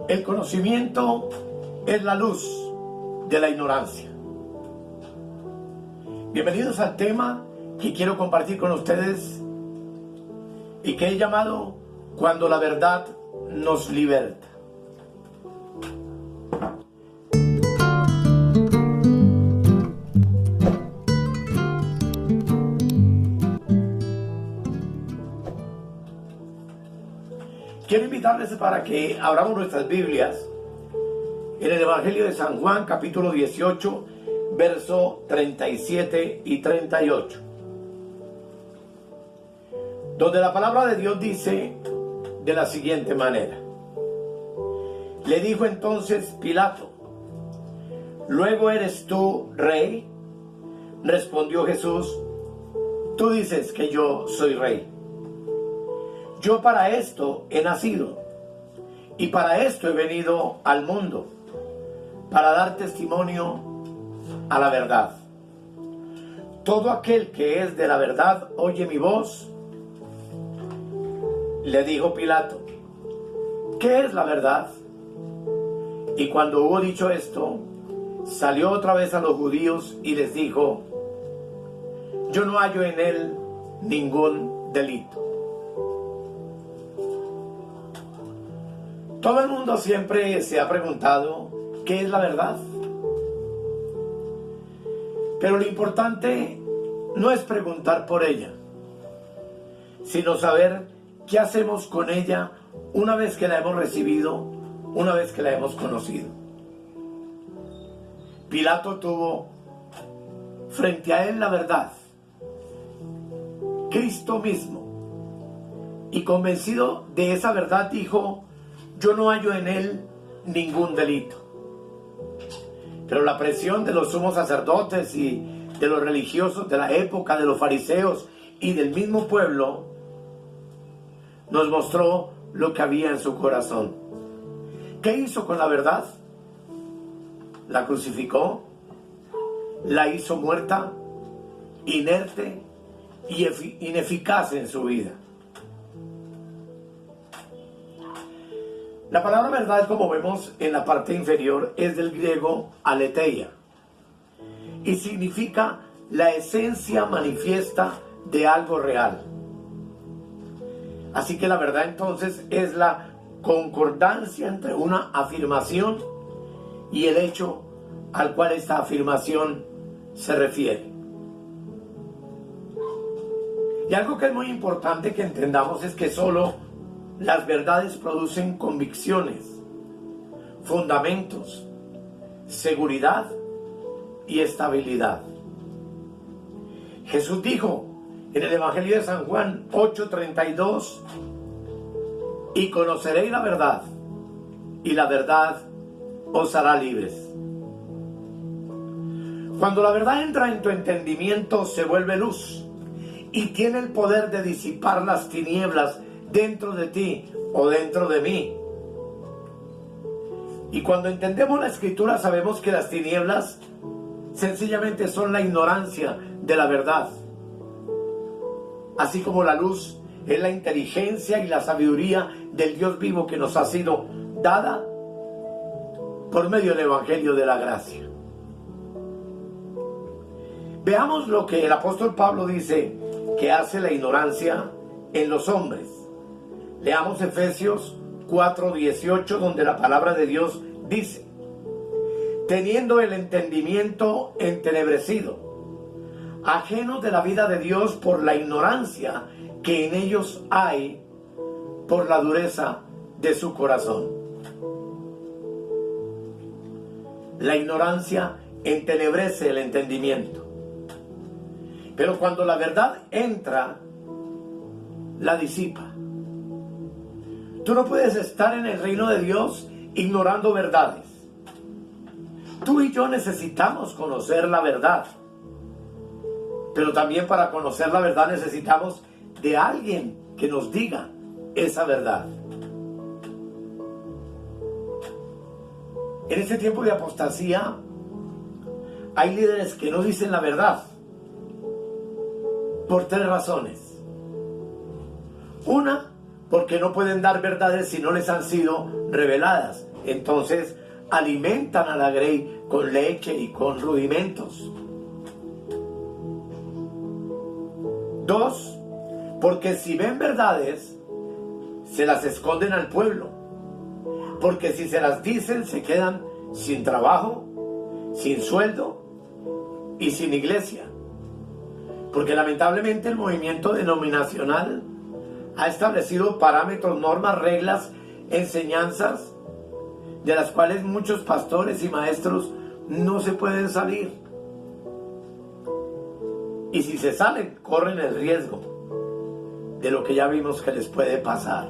El conocimiento es la luz de la ignorancia. Bienvenidos al tema que quiero compartir con ustedes y que he llamado Cuando la verdad nos liberta. Quiero invitarles para que abramos nuestras Biblias en el Evangelio de San Juan, capítulo 18, verso 37 y 38, donde la palabra de Dios dice de la siguiente manera: le dijo entonces Pilato: ¿luego eres tú rey? Respondió Jesús: tú dices que yo soy rey. Yo para esto he nacido y para esto he venido al mundo, para dar testimonio a la verdad. Todo aquel que es de la verdad oye mi voz. Le dijo Pilato: ¿qué es la verdad? Y cuando hubo dicho esto, salió otra vez a los judíos y les dijo: yo no hallo en él ningún delito. Todo el mundo siempre se ha preguntado ¿qué es la verdad? Pero lo importante no es preguntar por ella, sino saber qué hacemos con ella una vez que la hemos recibido, una vez que la hemos conocido. Pilato tuvo frente a él la verdad, Cristo mismo, y convencido de esa verdad dijo: yo no hallo en él ningún delito. Pero la presión de los sumos sacerdotes y de los religiosos de la época, de los fariseos y del mismo pueblo, nos mostró lo que había en su corazón. ¿Qué hizo con la verdad? La crucificó, la hizo muerta, inerte y ineficaz en su vida. La palabra verdad, como vemos en la parte inferior, es del griego aletheia y significa la esencia manifiesta de algo real. Así que la verdad entonces es la concordancia entre una afirmación y el hecho al cual esta afirmación se refiere. Y algo que es muy importante que entendamos es que solo las verdades producen convicciones, fundamentos, seguridad y estabilidad. Jesús dijo en el Evangelio de San Juan 8:32: y conoceréis la verdad, y la verdad os hará libres. Cuando la verdad entra en tu entendimiento, se vuelve luz y tiene el poder de disipar las tinieblas dentro de ti o dentro de mí. Y cuando entendemos la Escritura, sabemos que las tinieblas sencillamente son la ignorancia de la verdad, así como la luz es la inteligencia y la sabiduría del Dios vivo que nos ha sido dada por medio del Evangelio de la gracia. Veamos lo que el apóstol Pablo dice que hace la ignorancia en los hombres. Leamos Efesios 4:18, donde la palabra de Dios dice: teniendo el entendimiento entenebrecido, ajenos de la vida de Dios por la ignorancia que en ellos hay, por la dureza de su corazón. La ignorancia entenebrece el entendimiento, pero cuando la verdad entra, la disipa. Tú no puedes estar en el reino de Dios ignorando verdades. Tú y yo necesitamos conocer la verdad, pero también para conocer la verdad necesitamos de alguien que nos diga esa verdad. En este tiempo de apostasía hay líderes que no dicen la verdad por tres razones. Una, porque no pueden dar verdades si no les han sido reveladas. entonces alimentan a la grey con leche y con rudimentos. 2, porque si ven verdades, se las esconden al pueblo, porque si se las dicen, se quedan sin trabajo, sin sueldo y sin iglesia. Porque lamentablemente el movimiento denominacional ha establecido parámetros, normas, reglas, enseñanzas, de las cuales muchos pastores y maestros no se pueden salir. Y si se salen, corren el riesgo de lo que ya vimos que les puede pasar.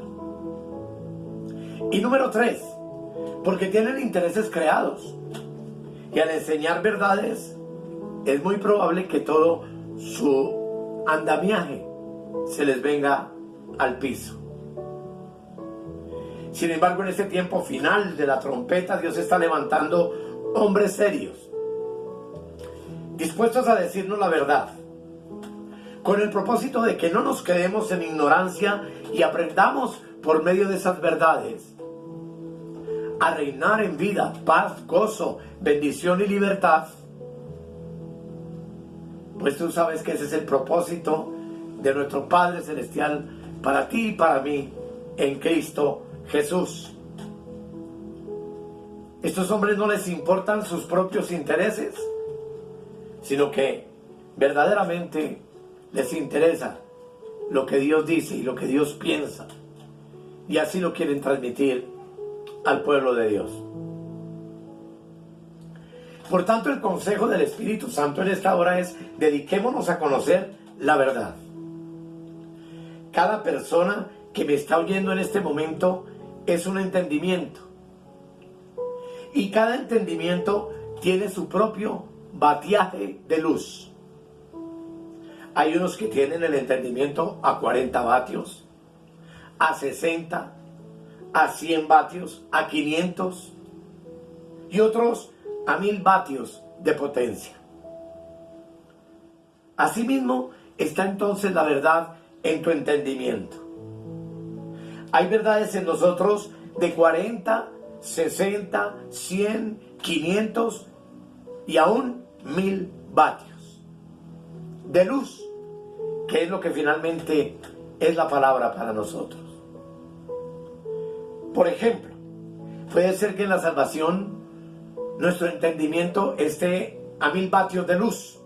Y número 3, porque tienen intereses creados. Y al enseñar verdades, es muy probable que todo su andamiaje se les venga al piso. Sin embargo, en este tiempo final de la trompeta, Dios está levantando hombres serios, dispuestos a decirnos la verdad, con el propósito de que no nos quedemos en ignorancia y aprendamos por medio de esas verdades a reinar en vida, paz, gozo, bendición y libertad. Pues tú sabes que ese es el propósito de nuestro Padre Celestial para ti y para mí en Cristo Jesús. Estos hombres no les importan sus propios intereses, sino que verdaderamente les interesa lo que Dios dice y lo que Dios piensa, y así lo quieren transmitir al pueblo de Dios. Por tanto, el consejo del Espíritu Santo en esta hora es: dediquémonos a conocer la verdad. Cada persona que me está oyendo en este momento es un entendimiento, y cada entendimiento tiene su propio batiaje de luz. Hay unos que tienen el entendimiento a 40 vatios, a 60, a 100 vatios, a 500, y otros a 1000 vatios de potencia. Asimismo está entonces la verdad en tu entendimiento. Hay verdades en nosotros de 40, 60, 100, 500 y aún 1000 vatios de luz, que es lo que finalmente es la palabra para nosotros. Por ejemplo, puede ser que en la salvación nuestro entendimiento esté a 1000 vatios de luz,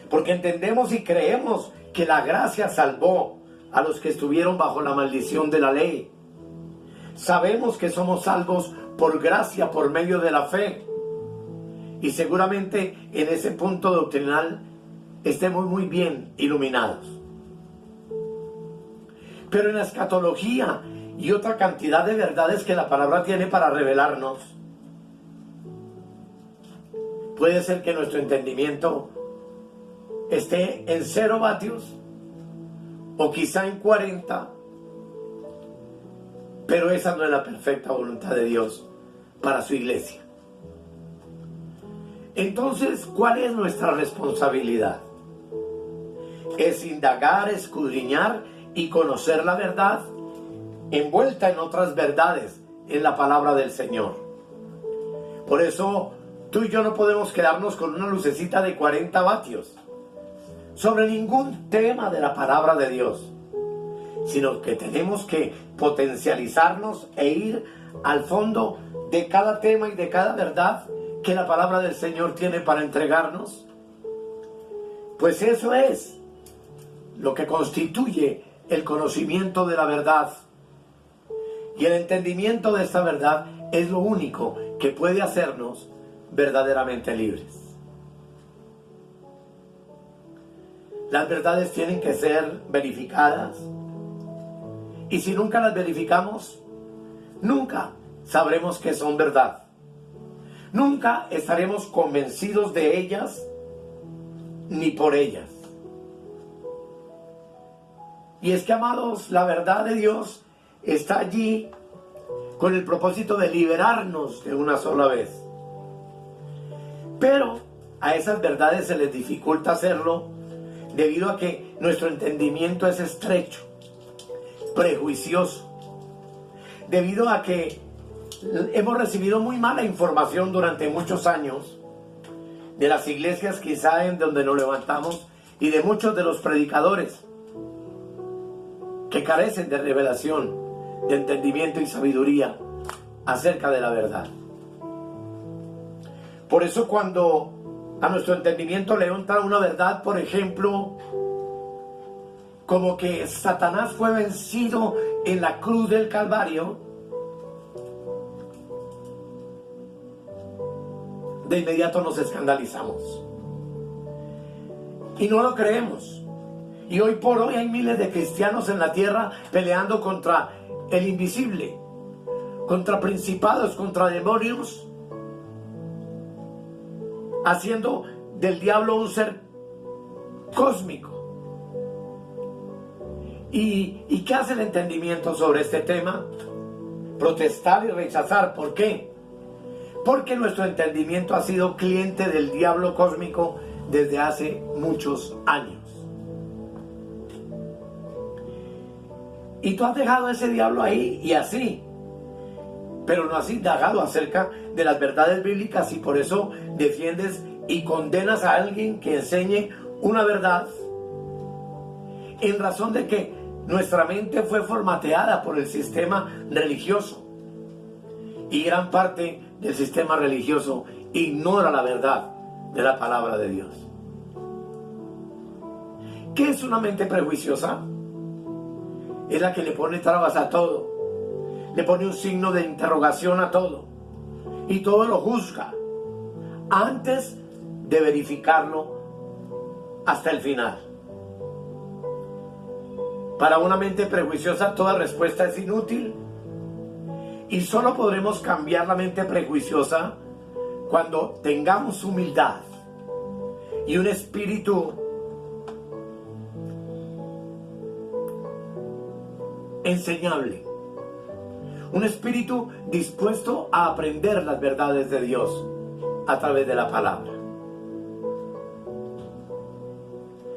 porque entendemos y creemos que la gracia salvó a los que estuvieron bajo la maldición de la ley. Sabemos que somos salvos por gracia, por medio de la fe, y seguramente en ese punto doctrinal estemos muy bien iluminados. Pero en la escatología y otra cantidad de verdades que la palabra tiene para revelarnos, puede ser que nuestro entendimiento esté en 0 vatios o quizá en 40, pero esa no es la perfecta voluntad de Dios para su iglesia. Entonces, ¿cuál es nuestra responsabilidad? Es indagar, escudriñar y conocer la verdad envuelta en otras verdades en la palabra del Señor. Por eso tú y yo no podemos quedarnos con una lucecita de 40 vatios sobre ningún tema de la palabra de Dios, sino que tenemos que potencializarnos e ir al fondo de cada tema y de cada verdad que la palabra del Señor tiene para entregarnos. Pues eso es lo que constituye el conocimiento de la verdad, y el entendimiento de esta verdad es lo único que puede hacernos verdaderamente libres. Las verdades tienen que ser verificadas, y si nunca las verificamos, nunca sabremos que son verdad. Nunca estaremos convencidos de ellas ni por ellas. Y es que, amados, la verdad de Dios está allí con el propósito de liberarnos de una sola vez. Pero a esas verdades se les dificulta hacerlo debido a que nuestro entendimiento es estrecho, prejuicioso, debido a que hemos recibido muy mala información durante muchos años de las iglesias quizá en donde nos levantamos y de muchos de los predicadores que carecen de revelación, de entendimiento y sabiduría acerca de la verdad. Por eso cuando a nuestro entendimiento le entra una verdad, por ejemplo, como que Satanás fue vencido en la cruz del Calvario, de inmediato nos escandalizamos y no lo creemos. Y hoy por hoy hay miles de cristianos en la tierra peleando contra el invisible, contra principados, contra demonios, haciendo del diablo un ser cósmico. ¿Y qué hace el entendimiento sobre este tema? Protestar y rechazar. ¿Por qué? Porque nuestro entendimiento ha sido cliente del diablo cósmico desde hace muchos años. Y tú has dejado a ese diablo ahí y así, pero no has indagado acerca de las verdades bíblicas y por eso defiendes y condenas a alguien que enseñe una verdad en razón de que nuestra mente fue formateada por el sistema religioso y gran parte del sistema religioso ignora la verdad de la palabra de Dios. ¿Qué es una mente prejuiciosa? Es la que le pone trabas a todo, le pone un signo de interrogación a todo y todo lo juzga antes de verificarlo hasta el final. Para una mente prejuiciosa toda respuesta es inútil y solo podremos cambiar la mente prejuiciosa cuando tengamos humildad y un espíritu enseñable, un espíritu dispuesto a aprender las verdades de Dios a través de la palabra.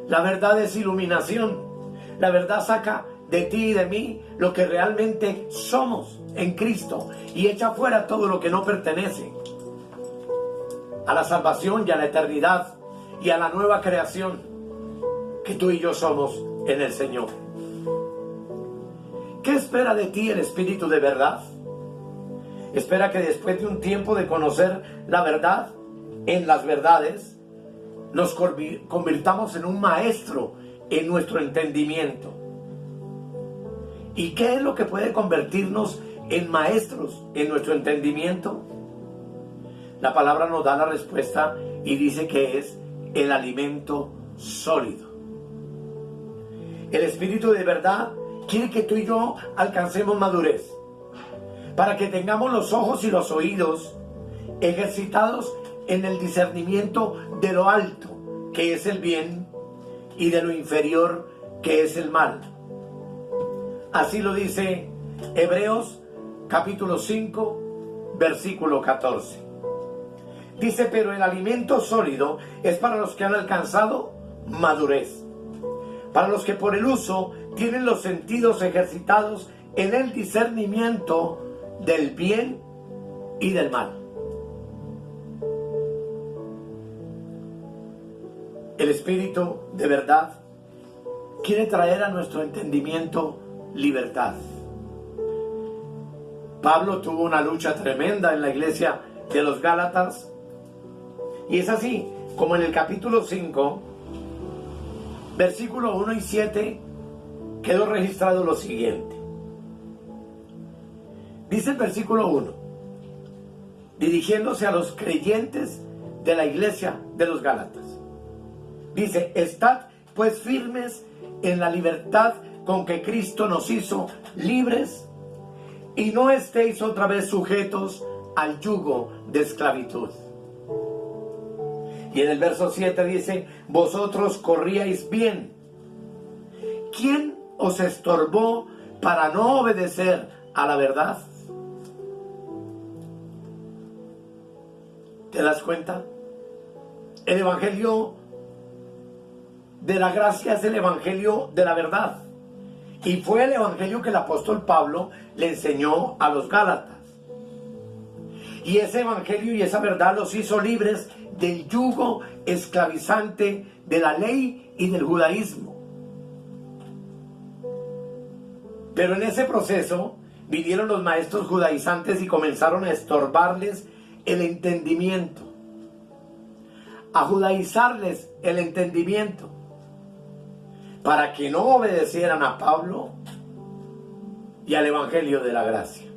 La verdad es iluminación. La verdad saca de ti y de mí lo que realmente somos en Cristo y echa fuera todo lo que no pertenece a la salvación y a la eternidad y a la nueva creación que tú y yo somos en el Señor. ¿Qué espera de ti el Espíritu de verdad? Espera que después de un tiempo de conocer la verdad en las verdades, nos convirtamos en un maestro en nuestro entendimiento. ¿Y qué es lo que puede convertirnos en maestros en nuestro entendimiento? La palabra nos da la respuesta y dice que es el alimento sólido. El Espíritu de verdad quiere que tú y yo alcancemos madurez, para que tengamos los ojos y los oídos ejercitados en el discernimiento de lo alto, que es el bien, y de lo inferior, que es el mal. Así lo dice Hebreos capítulo 5, versículo 14. Dice, pero el alimento sólido es para los que han alcanzado madurez, para los que por el uso tienen los sentidos ejercitados en el discernimiento del bien y del mal. El Espíritu de verdad quiere traer a nuestro entendimiento libertad. Pablo tuvo una lucha tremenda en la iglesia de los Gálatas y es así como en el capítulo 5, versículo 1 y 7 quedó registrado lo siguiente. Dice el versículo 1, dirigiéndose a los creyentes de la iglesia de los Gálatas. Dice, estad pues firmes en la libertad con que Cristo nos hizo libres y no estéis otra vez sujetos al yugo de esclavitud. Y en el verso 7 dice, vosotros corríais bien. ¿Quién os estorbó para no obedecer a la verdad? ¿Te das cuenta? El evangelio de la gracia es el evangelio de la verdad. Y fue el evangelio que el apóstol Pablo le enseñó a los Gálatas. Y ese evangelio y esa verdad los hizo libres del yugo esclavizante de la ley y del judaísmo. Pero en ese proceso vinieron los maestros judaizantes y comenzaron a estorbarles el entendimiento, a judaizarles el entendimiento, para que no obedecieran a Pablo y al evangelio de la gracia.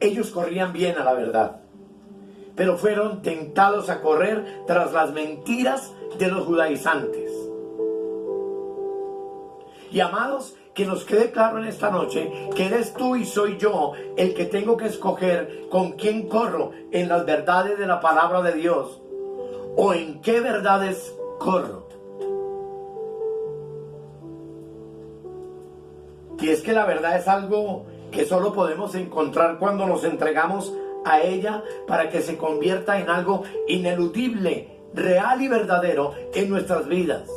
Ellos corrían bien a la verdad, pero fueron tentados a correr tras las mentiras de los judaizantes. Y amados, que nos quede claro en esta noche que eres tú y soy yo el que tengo que escoger con quién corro en las verdades de la palabra de Dios o en qué verdades corro. Y es que la verdad es algo que solo podemos encontrar cuando nos entregamos a ella para que se convierta en algo ineludible, real y verdadero en nuestras vidas.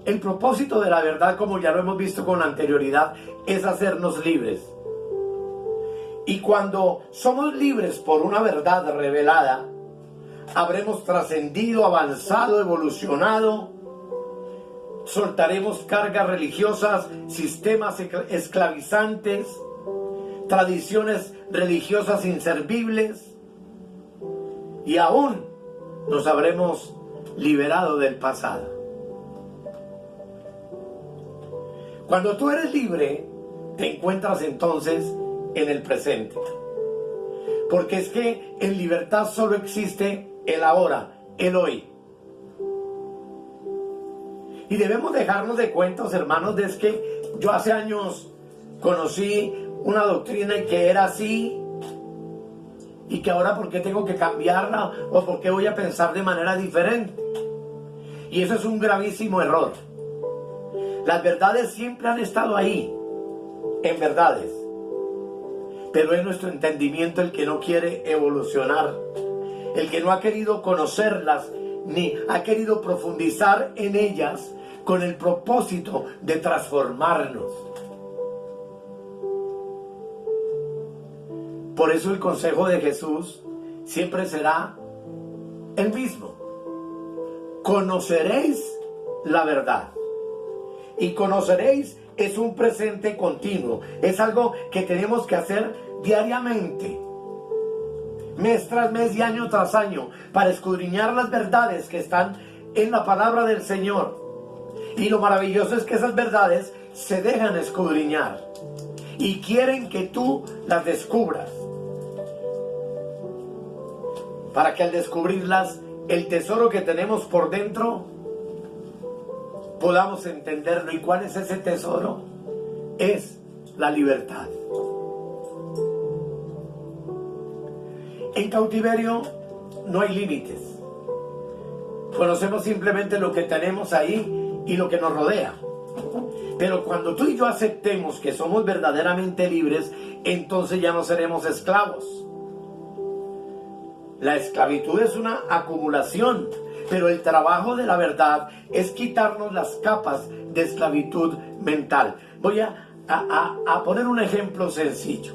El propósito de la verdad, como ya lo hemos visto con anterioridad, es hacernos libres. Y cuando somos libres por una verdad revelada, habremos trascendido, avanzado, evolucionado. Soltaremos cargas religiosas, sistemas esclavizantes, tradiciones religiosas inservibles, y aún nos habremos liberado del pasado. Cuando tú eres libre, te encuentras entonces en el presente. Porque es que en libertad solo existe el ahora, el hoy. Y debemos dejarnos de cuentos, hermanos, de es que yo hace años conocí una doctrina y que era así, y que ahora ¿por qué tengo que cambiarla? ¿O por qué voy a pensar de manera diferente? Y eso es un gravísimo error. Las verdades siempre han estado ahí, en verdades. Pero es nuestro entendimiento el que no quiere evolucionar, el que no ha querido conocerlas, ni ha querido profundizar en ellas con el propósito de transformarnos. Por eso el consejo de Jesús siempre será el mismo. Conoceréis la verdad. Y conoceréis es un presente continuo. Es algo que tenemos que hacer diariamente, mes tras mes y año tras año, para escudriñar las verdades que están en la palabra del Señor. Y lo maravilloso es que esas verdades se dejan escudriñar y quieren que tú las descubras, para que al descubrirlas, el tesoro que tenemos por dentro podamos entenderlo. ¿Y cuál es ese tesoro? Es la libertad. En cautiverio no hay límites. Conocemos simplemente lo que tenemos ahí y lo que nos rodea. Pero cuando tú y yo aceptemos que somos verdaderamente libres, entonces ya no seremos esclavos. La esclavitud es una acumulación, pero el trabajo de la verdad es quitarnos las capas de esclavitud mental. Voy a poner un ejemplo sencillo.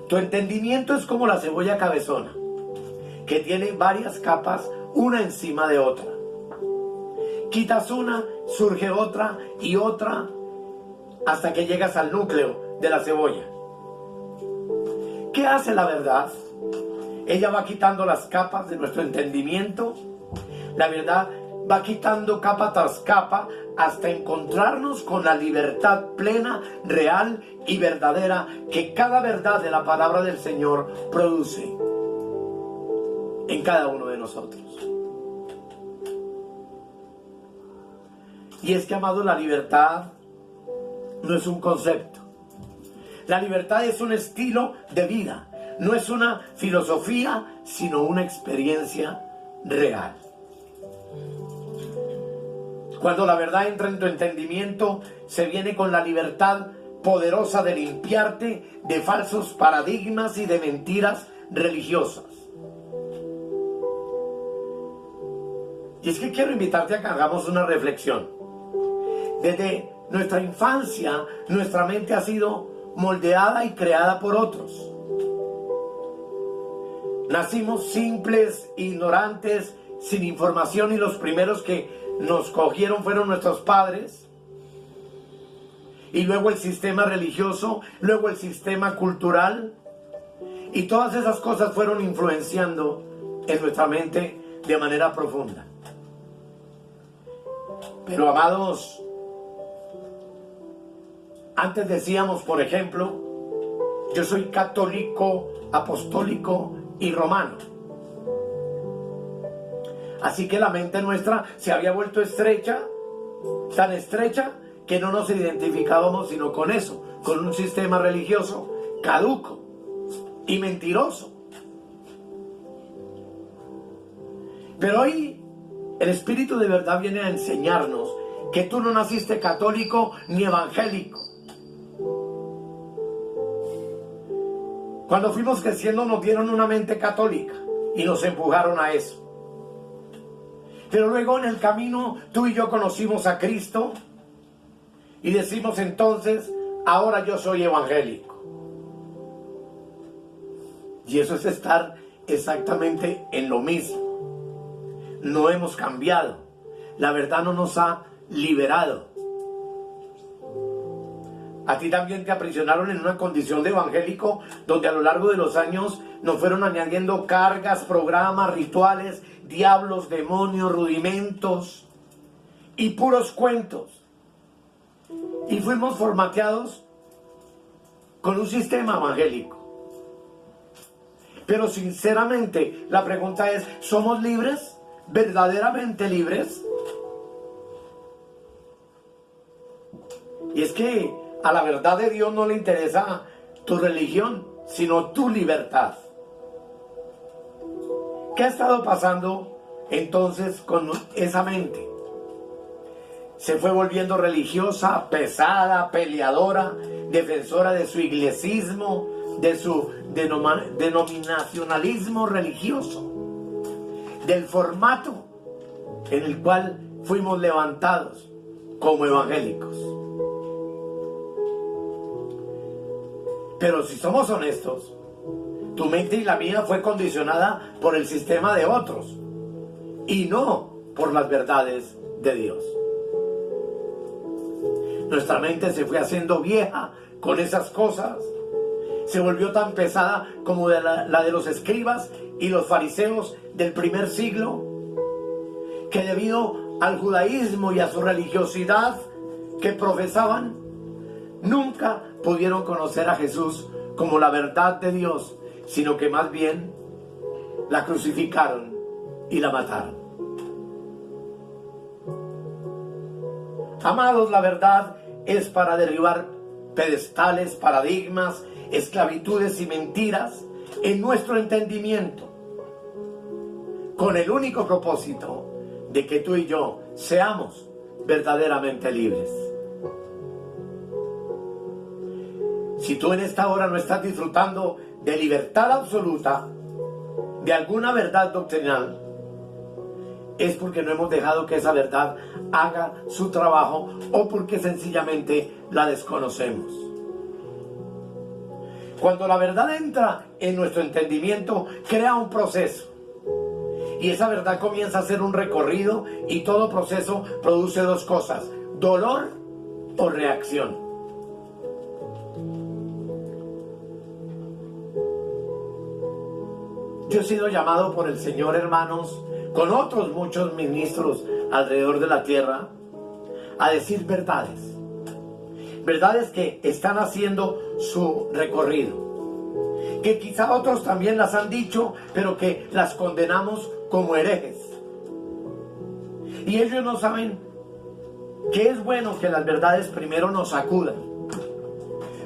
Tu entendimiento es como la cebolla cabezona, que tiene varias capas, una encima de otra. Quitas una, surge otra y otra, hasta que llegas al núcleo de la cebolla. ¿Qué hace la verdad? Ella va quitando las capas de nuestro entendimiento. La verdad va quitando capa tras capa hasta encontrarnos con la libertad plena, real y verdadera que cada verdad de la palabra del Señor produce en cada uno de nosotros. Y es que, amados, la libertad no es un concepto. La libertad es un estilo de vida. No es una filosofía, sino una experiencia real. Cuando la verdad entra en tu entendimiento, se viene con la libertad poderosa de limpiarte de falsos paradigmas y de mentiras religiosas. Y es que quiero invitarte a que hagamos una reflexión. Desde nuestra infancia, nuestra mente ha sido moldeada y creada por otros. Nacimos simples, ignorantes, sin información, y los primeros que nos cogieron fueron nuestros padres. Y luego el sistema religioso, luego el sistema cultural. Y todas esas cosas fueron influenciando en nuestra mente de manera profunda. Pero amados, antes decíamos, por ejemplo, yo soy católico, apostólico y romano. Así que la mente nuestra se había vuelto estrecha, tan estrecha que no nos identificábamos sino con eso, con un sistema religioso caduco y mentiroso. Pero hoy el Espíritu de verdad viene a enseñarnos que tú no naciste católico ni evangélico. Cuando fuimos creciendo nos dieron una mente católica y nos empujaron a eso. Pero luego en el camino tú y yo conocimos a Cristo y decimos entonces, ahora yo soy evangélico. Y eso es estar exactamente en lo mismo. No hemos cambiado. La verdad no nos ha liberado. A ti también te aprisionaron en una condición de evangélico, donde a lo largo de los años nos fueron añadiendo cargas, programas, rituales, diablos, demonios, rudimentos y puros cuentos. Y fuimos formateados con un sistema evangélico. Pero sinceramente, la pregunta es, ¿somos libres? ¿Verdaderamente libres? Y es que a la verdad de Dios no le interesa tu religión, sino tu libertad. ¿Qué ha estado pasando entonces con esa mente? Se fue volviendo religiosa, pesada, peleadora, defensora de su iglesismo, de su denominacionalismo religioso, del formato en el cual fuimos levantados como evangélicos. Pero si somos honestos, tu mente y la mía fue condicionada por el sistema de otros y no por las verdades de Dios. Nuestra mente se fue haciendo vieja con esas cosas. Se volvió tan pesada como la de los escribas y los fariseos del primer siglo, que debido al judaísmo y a su religiosidad que profesaban, nunca pudieron conocer a Jesús como la verdad de Dios, sino que más bien la crucificaron y la mataron. Amados, la verdad es para derribar pedestales, paradigmas, esclavitudes y mentiras en nuestro entendimiento, con el único propósito de que tú y yo seamos verdaderamente libres. Si tú en esta hora no estás disfrutando de libertad absoluta, de alguna verdad doctrinal, es porque no hemos dejado que esa verdad haga su trabajo o porque sencillamente la desconocemos. Cuando la verdad entra en nuestro entendimiento, crea un proceso. Y esa verdad comienza a ser un recorrido, y todo proceso produce dos cosas: dolor o reacción. Yo he sido llamado por el Señor, hermanos, con otros muchos ministros alrededor de la tierra, a decir verdades. Verdades que están haciendo su recorrido, que quizá otros también las han dicho, pero que las condenamos como herejes. Y ellos no saben que es bueno que las verdades primero nos sacudan,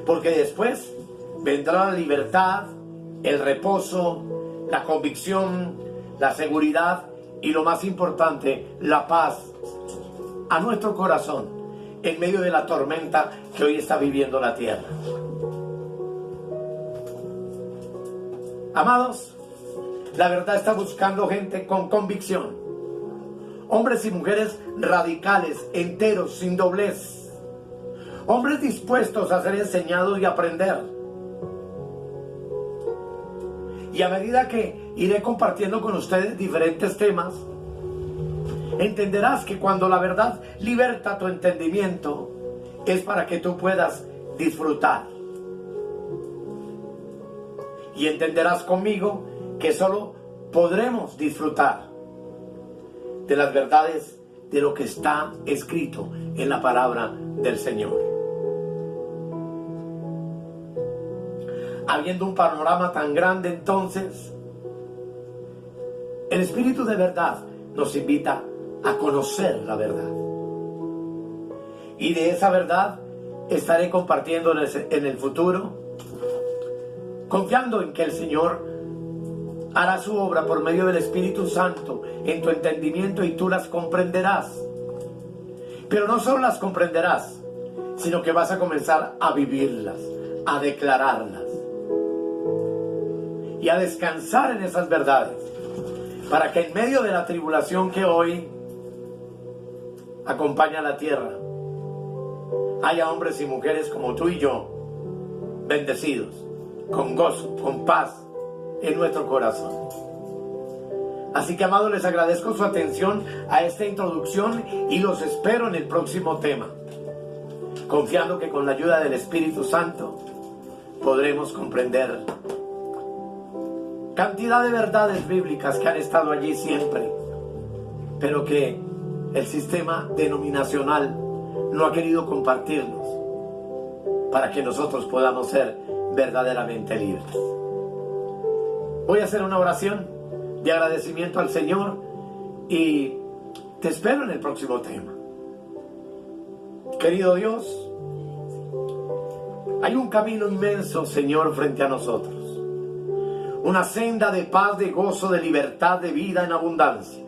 porque después vendrá la libertad, el reposo, la convicción, la seguridad y, lo más importante, la paz a nuestro corazón en medio de la tormenta que hoy está viviendo la tierra. Amados, la verdad está buscando gente con convicción, Hombres y mujeres radicales, enteros, sin doblez. Hombres dispuestos a ser enseñados y aprender. Y a medida que iré compartiendo con ustedes diferentes temas, entenderás que cuando la verdad liberta tu entendimiento, es para que tú puedas disfrutar. Y entenderás conmigo que solo podremos disfrutar de las verdades de lo que está escrito en la palabra del Señor. Habiendo un panorama tan grande, entonces, el Espíritu de verdad nos invita a conocer la verdad. Y de esa verdad estaré compartiendo en el futuro, confiando en que el Señor hará su obra por medio del Espíritu Santo en tu entendimiento y tú las comprenderás. Pero no solo las comprenderás, sino que vas a comenzar a vivirlas, a declararlas y a descansar en esas verdades, para que en medio de la tribulación que hoy acompaña a la tierra, haya hombres y mujeres como tú y yo, bendecidos, con gozo, con paz en nuestro corazón. Así que, amados, les agradezco su atención a esta introducción y los espero en el próximo tema, confiando que con la ayuda del Espíritu Santo podremos comprender cantidad de verdades bíblicas que han estado allí siempre, pero que el sistema denominacional no ha querido compartirnos para que nosotros podamos ser verdaderamente libres. Voy a hacer una oración de agradecimiento al Señor y te espero en el próximo tema. Querido Dios, hay un camino inmenso, Señor, frente a nosotros. Una senda de paz, de gozo, de libertad, de vida en abundancia.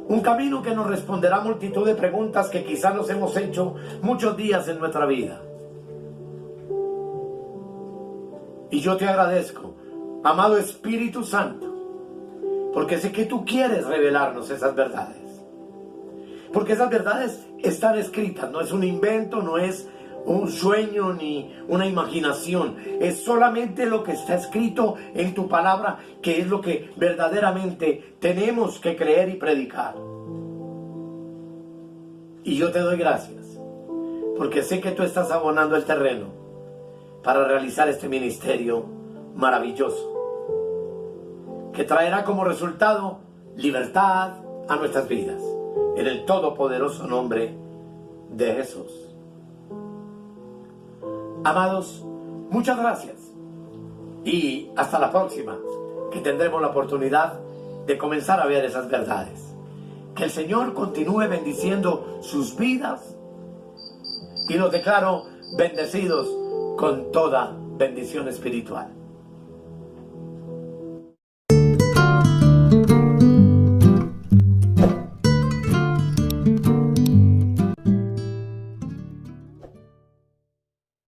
Un camino que nos responderá multitud de preguntas que quizás nos hemos hecho muchos días en nuestra vida. Y yo te agradezco, amado Espíritu Santo, porque sé que tú quieres revelarnos esas verdades. Porque esas verdades están escritas, no es un invento, no es un sueño ni una imaginación. Es solamente lo que está escrito en tu palabra, que es lo que verdaderamente tenemos que creer y predicar. Y yo te doy gracias, porque sé que tú estás abonando el terreno para realizar este ministerio maravilloso, que traerá como resultado libertad a nuestras vidas, en el todopoderoso nombre de Jesús. Amados, muchas gracias y hasta la próxima, que tendremos la oportunidad de comenzar a ver esas verdades. Que el Señor continúe bendiciendo sus vidas y los declaro bendecidos con toda bendición espiritual.